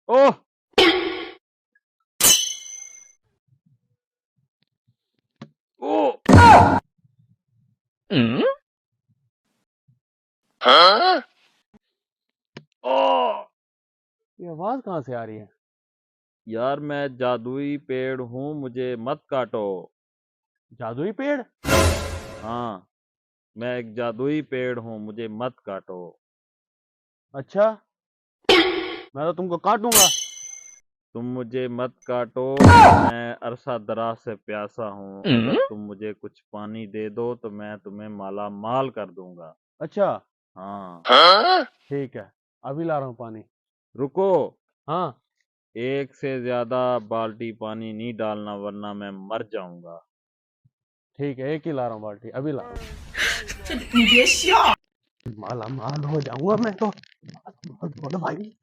ओह ओह हाँ? ओह, ये आवाज कहाँ से आ रही है? यार मैं जादुई पेड़ हूँ, मुझे मत काटो। जादुई पेड़? हाँ, मैं एक जादुई पेड़ हूँ, मुझे मत काटो। अच्छा, मैं तो तुमको काटूंगा। तुम मुझे मत काटो, मैं अरसा दराज से प्यासा हूँ। अगर तुम मुझे कुछ पानी दे दो तो मैं तुम्हें माला माल कर दूंगा। अच्छा हाँ, हाँ? ठीक है, अभी ला रहा हूँ पानी। रुको, हाँ एक से ज्यादा बाल्टी पानी नहीं डालना वरना मैं मर जाऊंगा। ठीक है, एक ही ला रहा हूँ बाल्टी, अभी ला रहा हूँ। 你别笑。 माला माल हो जाऊंगा मैं तो। बोलो भाई।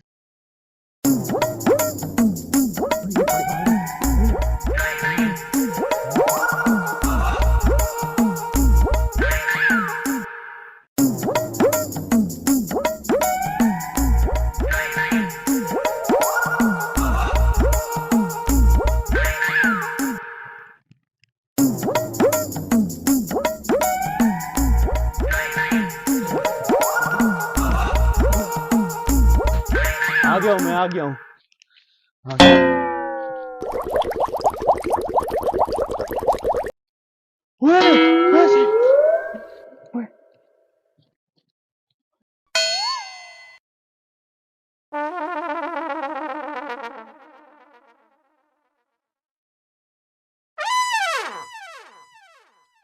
आ गया हूँ, मैं आ गया हूँ।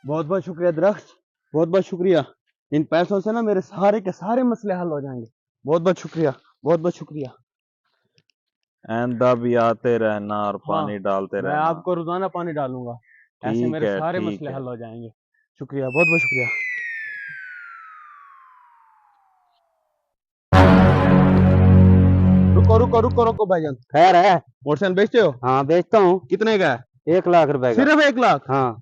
बहुत बहुत शुक्रिया दरख्त, बहुत बहुत शुक्रिया। इन पैसों से ना मेरे सारे के सारे मसले हल हो जाएंगे। बहुत बहुत शुक्रिया, बहुत बहुत शुक्रिया। आइंदा भी आते रहना और पानी डालते मैं रहना। आपको रोजाना पानी डालूंगा, ऐसे ठीक मेरे है, सारे ठीक मसले है। हल हो जाएंगे। शुक्रिया, बहुत बहुत शुक्रिया। रुको रुको रुको रुको भाईजान, खैर है? मोटरसाइकिल बेचते हो? हाँ बेचता हूँ। कितने का है? 1,00,000 का। सिर्फ 1 लाख? हाँ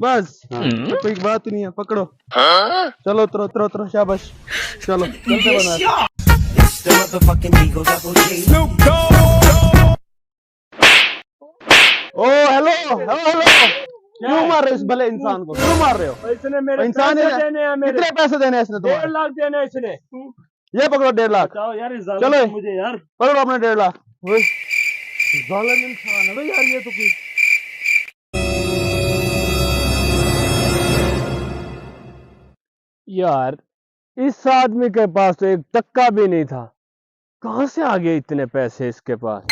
बस? हाँ। तो कोई बात ही नहीं है, पकड़ो। हाँ? चलो उतरो उतरो उतरो, शाबाश। चलो चलते बना। ओ हेलो हेलो हेलो, क्यों मार रहे हो इस भले इंसान को? क्यों मार रहे हो? इसने मेरे इंसान पैसे है। देने हैं, मेरे कितने पैसे देने हैं इसने 1.5 तुम्हारे? लाख देने हैं इसने। ये पकड़ो 1.5 लाख। बताओ यार, इस जालिम चलो को मुझे यार। पकड़ो अपने 1.5 लाख। वही जालिम इंसान है भाई यार, ये तो कोई। यार इस आदमी के पास तो एक टक्का भी नहीं था, कहां से आ गए इतने पैसे इसके पास?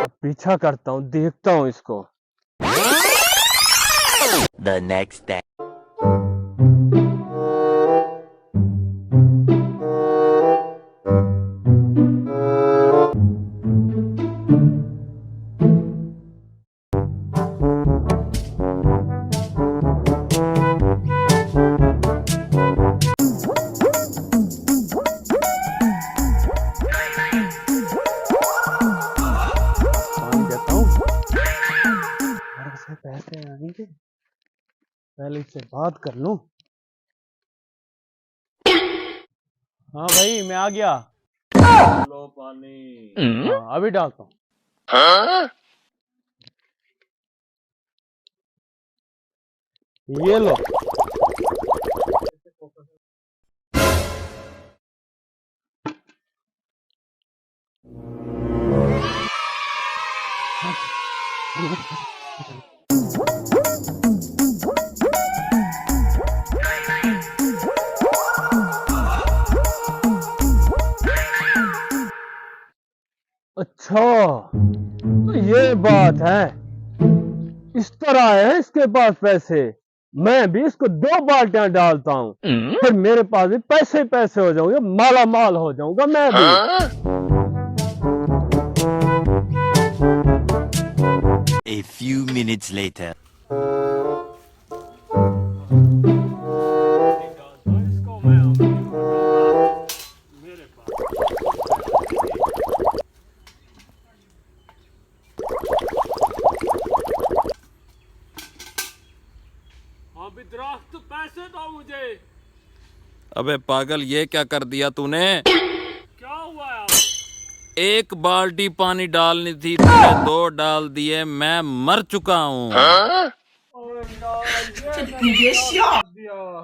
अब पीछा करता हूँ, देखता हूँ इसको। The next day. पानी देता हूँ। घर से पैसे आएंगे, पहले इससे बात कर लूं। हाँ भाई मैं आ गया। लो पानी। हाँ अभी डालता हूँ। हाँ? ये लो। अच्छा तो ये बात है, इस तरह है इसके पास पैसे। मैं भी इसको 2 बाल्टियां डालता हूँ, फिर मेरे पास भी पैसे ही पैसे हो जाऊंगे, माला माल हो जाऊंगा मैं भी। हाँ? A few minutes later. इसको मैं मेरे पास। हाँ भी दरख्त, पैसे दो मुझे। अबे पागल, ये क्या कर दिया तूने? क्या हुआ है आपको? एक बाल्टी पानी डालनी थी, तुमने 2 डाल दिए, मैं मर चुका हूँ। 你别笑。